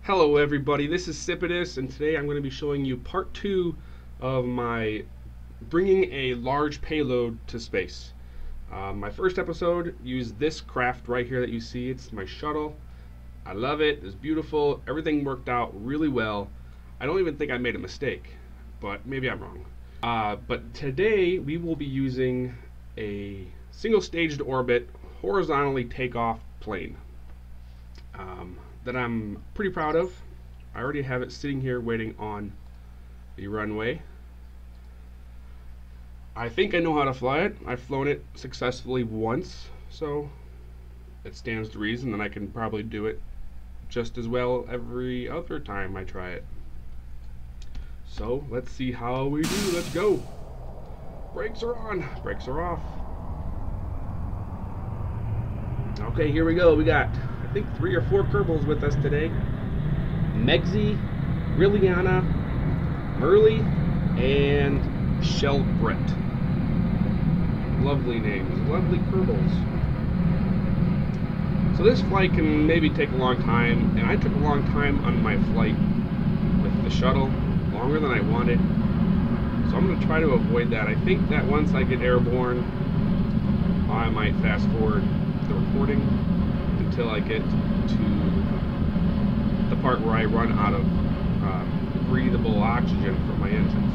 Hello everybody, this is Sipidus, and today I'm going to be showing you part 2 of my bringing a large payload to space. My first episode used this craft right here that you see. It's my shuttle. I love it, it's beautiful, everything worked out really well. I don't even think I made a mistake, but maybe I'm wrong. But today we will be using a single staged orbit horizontally takeoff plane. That I'm pretty proud of. I already have it sitting here waiting on the runway. I think I know how to fly it. I've flown it successfully once, so it stands to reason that I can probably do it just as well every other time I try it. So let's see how we do. Let's go. Brakes are on, brakes are off. Okay, here we go. We got, I think, 3 or 4 Kerbals with us today. Megzy, Liliana, Merly, and Shellbrett. Lovely names, lovely Kerbals. So this flight can maybe take a long time, and I took a long time on my flight with the shuttle, longer than I wanted. So I'm going to try to avoid that. I think that once I get airborne, I might fast forward the recording until I get to the part where I run out of breathable oxygen from my engines.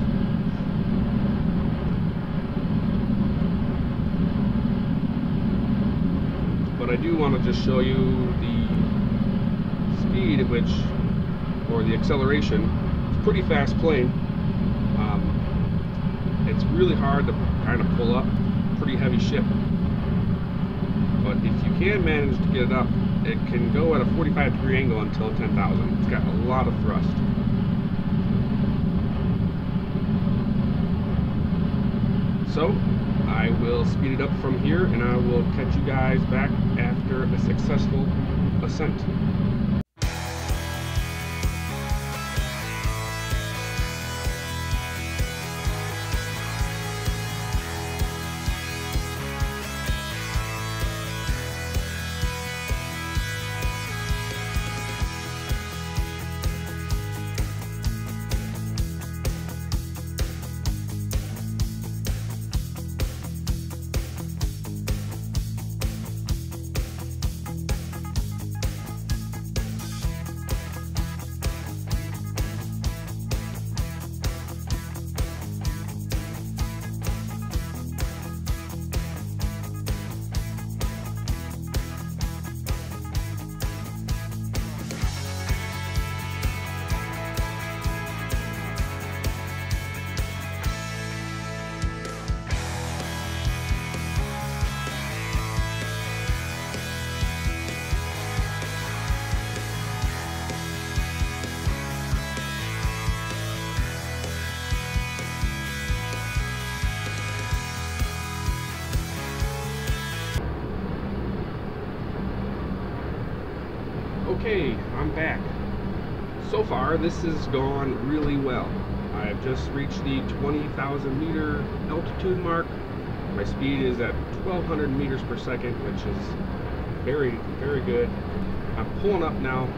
But I do want to just show you the speed at which, or the acceleration. It's a pretty fast plane. It's really hard to kind of pull up, pretty heavy ship. But if you can manage to get it up, it can go at a 45-degree angle until 10,000. It's got a lot of thrust. So I will speed it up from here, and I will catch you guys back after a successful ascent. Okay, I'm back. So far, this has gone really well. I've just reached the 20,000 meter altitude mark. My speed is at 1,200 meters per second, which is very, very good. I'm pulling up now,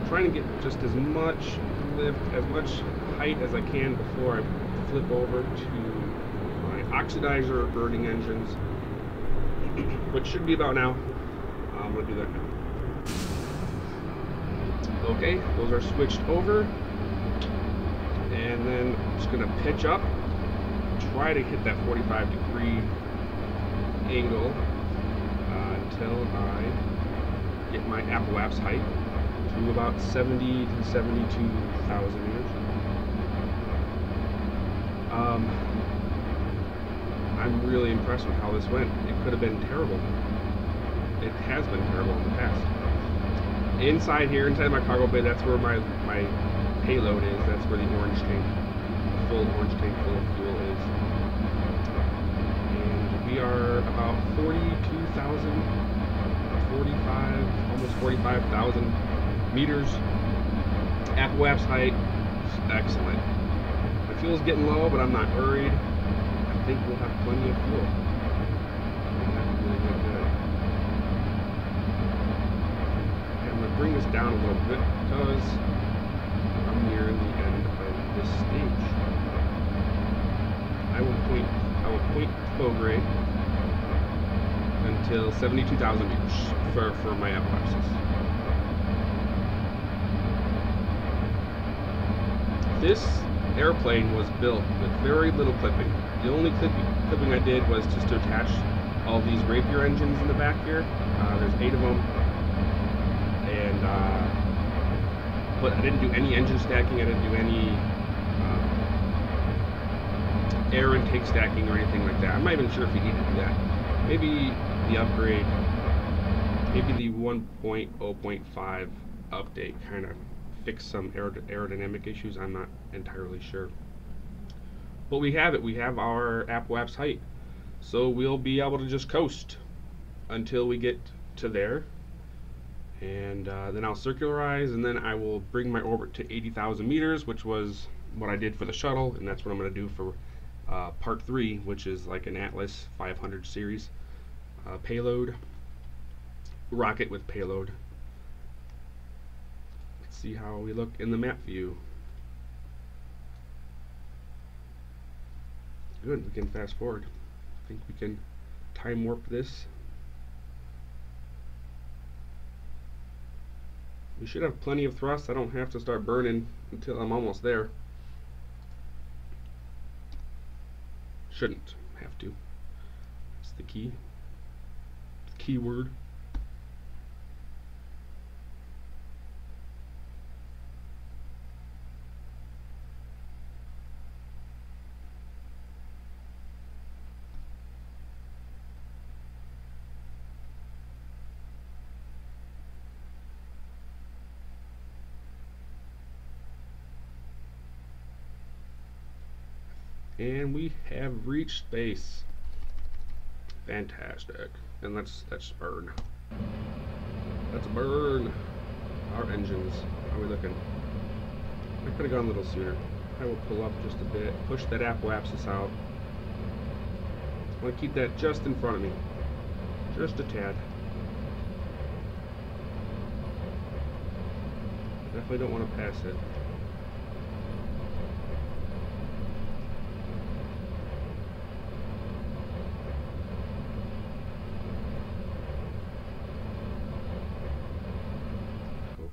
trying to get just as much lift, as much height as I can before I flip over to my oxidizer burning engines, which should be about now. I'm going to do that now. Okay, those are switched over, and then I'm just going to pitch up, try to hit that 45-degree angle until I get my apoapse height to about 70 to 72,000 meters. I'm really impressed with how this went. It could have been terrible. It has been terrible in the past. Inside here, inside my cargo bay, that's where my payload is. That's where the orange tank, the full orange tank full of fuel is. And we are about 42,000, 45, almost 45,000 meters. Apoapse height, excellent. My fuel's getting low, but I'm not worried. I think we'll have plenty of fuel. bring this down a little bit because point prograde until 72,000 meters for my apoapsis. This airplane was built with very little clipping. The only clipping I did was just to attach all these Rapier engines in the back here. There's 8 of them, and but I didn't do any engine stacking. I didn't do any air intake stacking or anything like that. I'm not even sure if you need to do that. Maybe the upgrade, maybe the 1.0.5 update kind of fix some aerodynamic issues. I'm not entirely sure. But we have it. We have our apoapse height. So we'll be able to just coast until we get to there. And then I'll circularize, and then I will bring my orbit to 80,000 meters, which was what I did for the shuttle, and that's what I'm going to do for part 3, which is like an Atlas 500 series payload, rocket with payload. Let's see how we look in the map view. Good, we can fast forward. I think we can time warp this. We should have plenty of thrust. I don't have to start burning until I'm almost there. Shouldn't have to. That's the key. Keyword. And we have reached space. Fantastic. And let's burn. Let's burn our engines. How are we looking? I could have gone a little sooner. I will pull up just a bit, push that apoapsis out. I want to keep that just in front of me. Just a tad. Definitely don't want to pass it.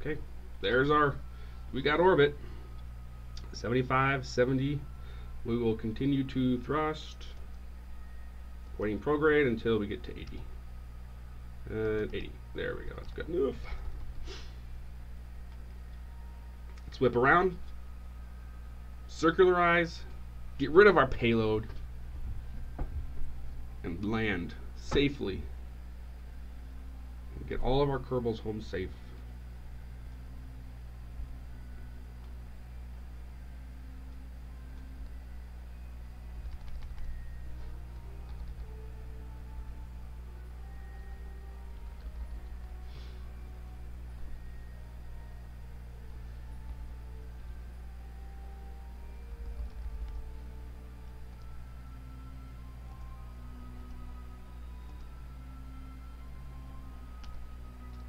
Okay, we got orbit, 75, 70. We will continue to thrust, waiting prograde until we get to 80. 80, there we go, that's good enough. Let's whip around, circularize, get rid of our payload, and land safely. And get all of our Kerbals home safe.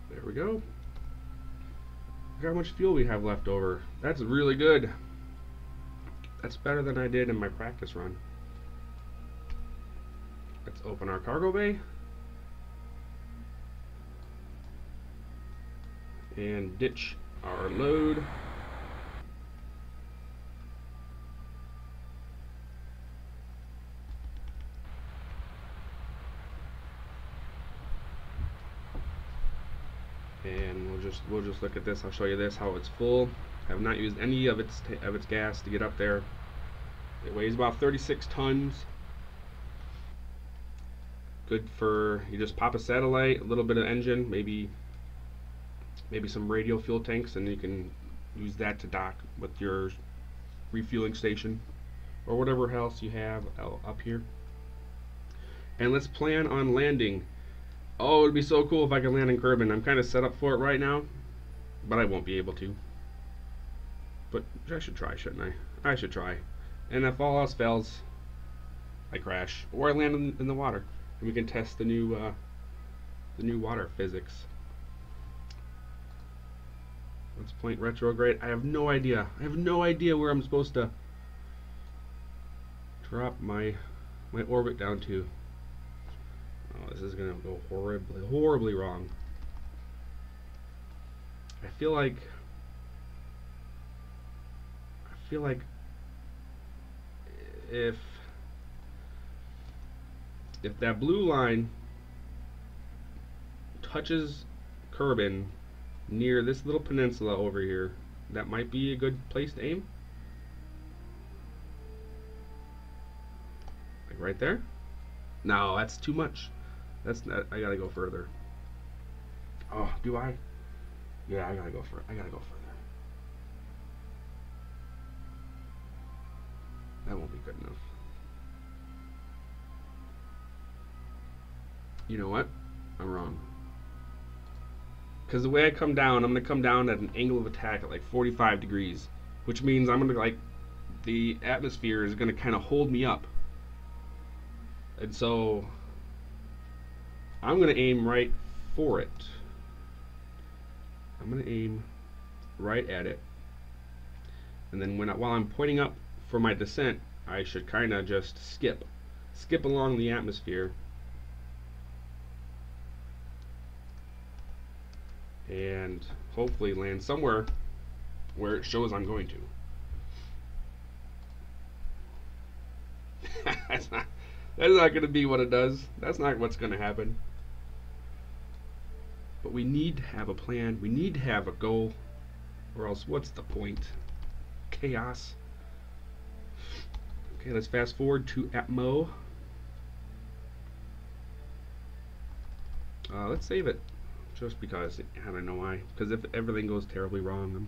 There we go. Look how much fuel we have left over. That's really good. That's better than I did in my practice run. Let's open our cargo bay. And ditch our load. And we'll just look at this. I'll show you this, how it's full. I have not used any of its gas to get up there. It weighs about 36 tons. Good for, you just pop a satellite, a little bit of engine, maybe some radial fuel tanks, and you can use that to dock with your refueling station or whatever else you have up here. And let's plan on landing. Oh, it'd be so cool if I could land in Kerbal. I'm kind of set up for it right now, but I won't be able to. But I should try, shouldn't I? I should try. And if all else fails, I crash or I land in the water, and we can test the new water physics. Let's point retrograde. I have no idea. I have no idea where I'm supposed to drop my my orbit down to. Oh, this is gonna go horribly, horribly wrong. I feel like if that blue line touches Kerbal near this little peninsula over here, that might be a good place to aim. Like right there. No, that's too much. That's not. I gotta go further. Oh, do I? Yeah, I gotta go further. That won't be good enough. You know what? I'm wrong. Because the way I come down, I'm going to come down at an angle of attack at like 45 degrees. Which means I'm going to, like, the atmosphere is going to kind of hold me up. And so, I'm going to aim right for it. I'm going to aim right at it. And then while I'm pointing up for my descent, I should kind of just skip along the atmosphere. And hopefully land somewhere where it shows I'm going to. That's not going to be what it does. That's not what's going to happen. But we need to have a plan. We need to have a goal. Or else what's the point? Chaos. Okay, let's fast forward to Atmo. Let's save it. Just because, I don't know why. Because if everything goes terribly wrong,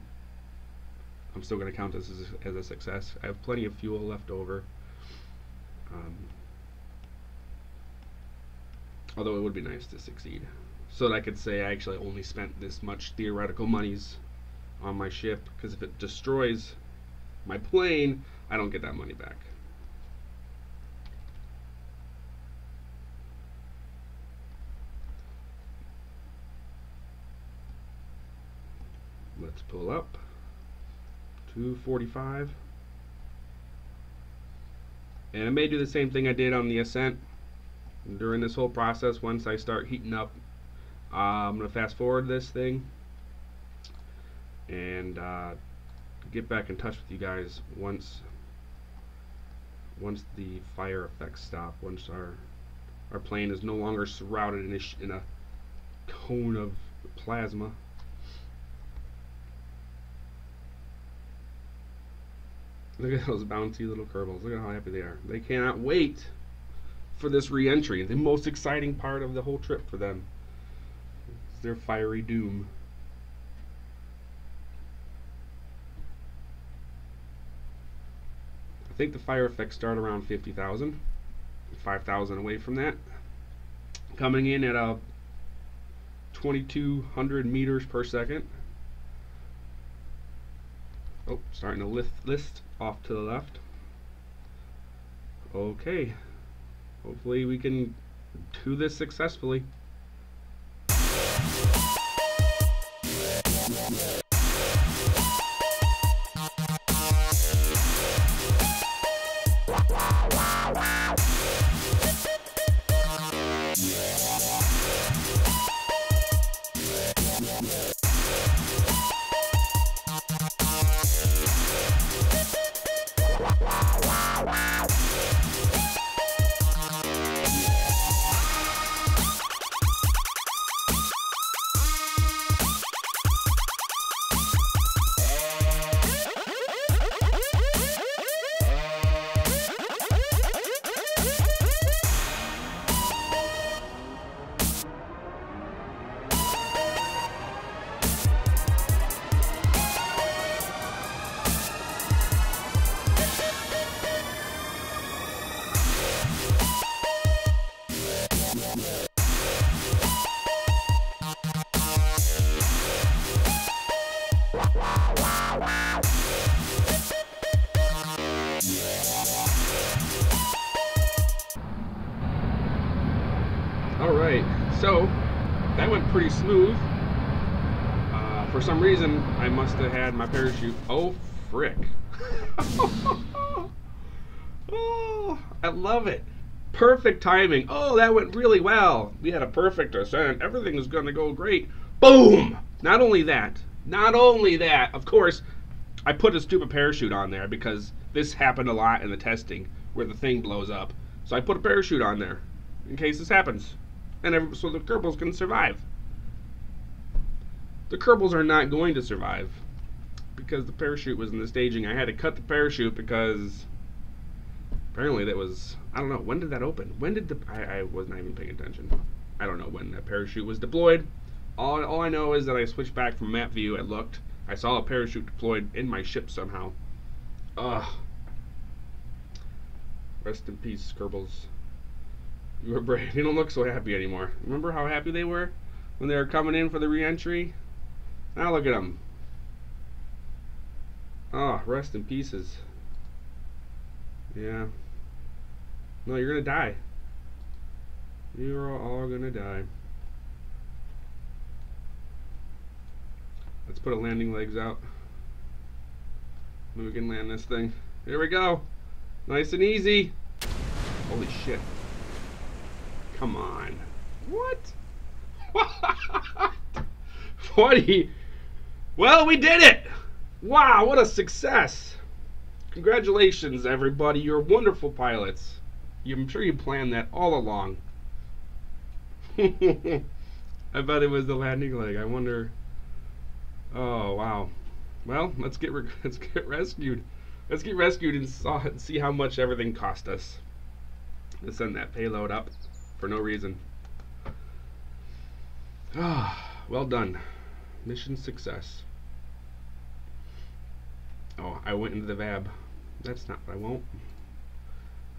I'm still going to count this as a success. I have plenty of fuel left over. Although it would be nice to succeed. So that I could say I actually only spent this much theoretical monies on my ship. Because if it destroys my plane, I don't get that money back. Let's pull up 245, and I may do the same thing I did on the ascent during this whole process. Once I start heating up, I'm going to fast forward this thing and get back in touch with you guys once the fire effects stop, once our plane is no longer surrounded in a cone of plasma. Look at those bouncy little Kerbals. Look at how happy they are. They cannot wait for this re-entry. The most exciting part of the whole trip for them is their fiery doom. I think the fire effects start around 50,000. 5,000 away from that. Coming in at a 2,200 meters per second. Oh, starting to list off to the left. Okay. Hopefully we can do this successfully. Alright, so that went pretty smooth. For some reason, I must have had my parachute. Oh, frick. Oh, I love it. Perfect timing. Oh, that went really well. We had a perfect ascent. Everything is going to go great. Boom! Not only that, of course, I put a stupid parachute on there because this happened a lot in the testing where the thing blows up. So I put a parachute on there in case this happens. And so the Kerbals can survive. The Kerbals are not going to survive because the parachute was in the staging. I had to cut the parachute because apparently that was, I don't know, when did that open? When did I was not even paying attention. I don't know when that parachute was deployed. All I know is that I switched back from map view, I looked, I saw a parachute deployed in my ship somehow. Ugh. Rest in peace, Kerbals. You were brave. You don't look so happy anymore. Remember how happy they were when they were coming in for the re-entry? Now look at them. Ah, oh, rest in pieces. Yeah. No, you're gonna die. You're all gonna die. Let's put a landing legs out. Then we can land this thing. Here we go. Nice and easy. Holy shit. Come on. What? What? Well, we did it! Wow, what a success! Congratulations, everybody. You're wonderful pilots. I'm sure you planned that all along. I bet it was the landing leg. I wonder. Oh wow. Well, let's get rescued. Let's get rescued and see how much everything cost us. Let's send that payload up for no reason. Ah, well done. Mission success. Oh, I went into the VAB. That's not what I want.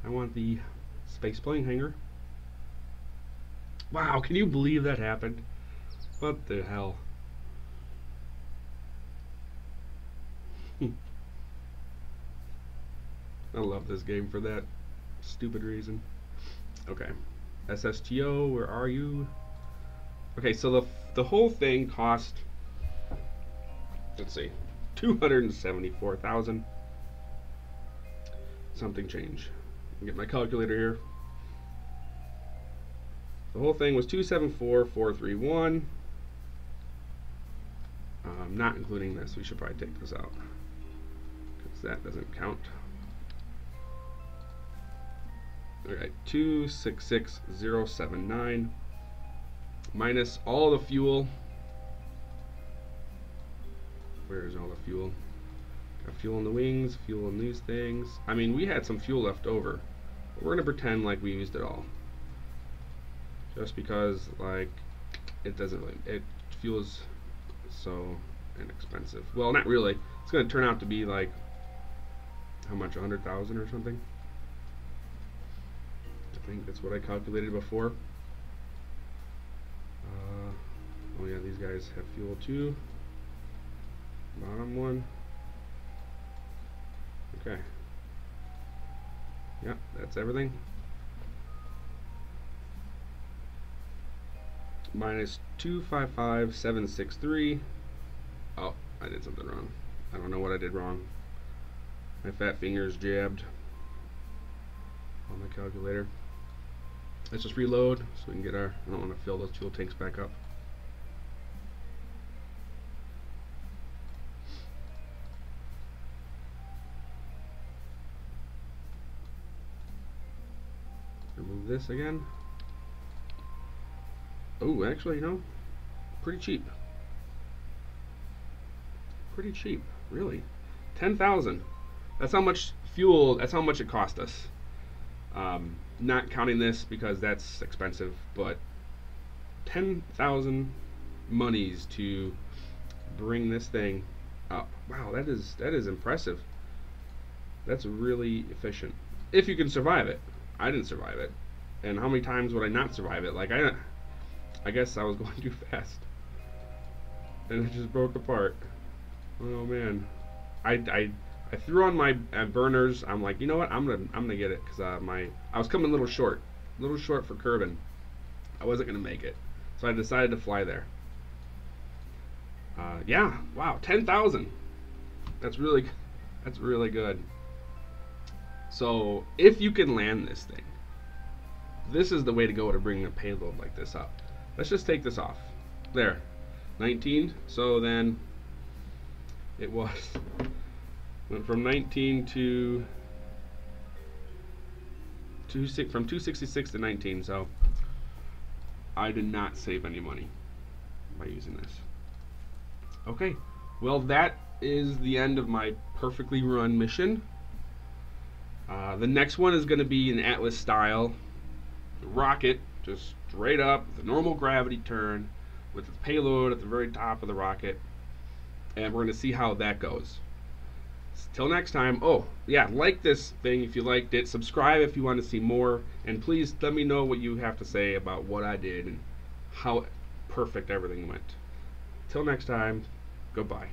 I want the space plane hangar. Wow, can you believe that happened? What the hell? I love this game for that stupid reason. Okay, SSTO, where are you? Okay, so the whole thing cost, let's see, 274,000 something change. Get my calculator here. The whole thing was 274,431. Not including this. We should probably take this out because that doesn't count. Alright, 266,079 minus all the fuel. Where's all the fuel? Got fuel in the wings, fuel in these things. I mean, we had some fuel left over, but we're gonna pretend like we used it all. Just because, like, it doesn't really, fuel is so inexpensive. Well, not really. It's gonna turn out to be like, how much, 100,000 or something? I think that's what I calculated before. Oh yeah, these guys have fuel too. Bottom one. Okay. Yep, that's everything. Minus 255,763. Oh, I did something wrong. I don't know what I did wrong. My fat finger's jabbed on the calculator. Let's just reload so we can get our, I don't want to fill those fuel tanks back up. Remove this again. Oh, actually, you know, pretty cheap. Pretty cheap, really. 10,000. That's how much fuel, that's how much it cost us. Not counting this because that's expensive, but 10,000 monies to bring this thing up. Wow, that is impressive. That's really efficient. If you can survive it. I didn't survive it. And how many times would I not survive it? Like, I guess I was going too fast. And it just broke apart. Oh man. I threw on my burners. I'm like, you know what? I'm gonna get it because I was coming a little short for Kerbal. I wasn't gonna make it, so I decided to fly there. Yeah, wow, 10,000. That's really good. So if you can land this thing, This is the way to go to bring a payload like this up. Let's just take this off. There, 19. So then it went from 19 to from 266 to 19. So I did not save any money by using this. Okay, well, that is the end of my perfectly run mission. The next one is going to be an Atlas style rocket, just straight up, the normal gravity turn, with the payload at the very top of the rocket, and we're going to see how that goes. Till next time. Oh yeah, like this thing if you liked it, subscribe if you want to see more, and please let me know what you have to say about what I did and how perfect everything went. Till next time, goodbye.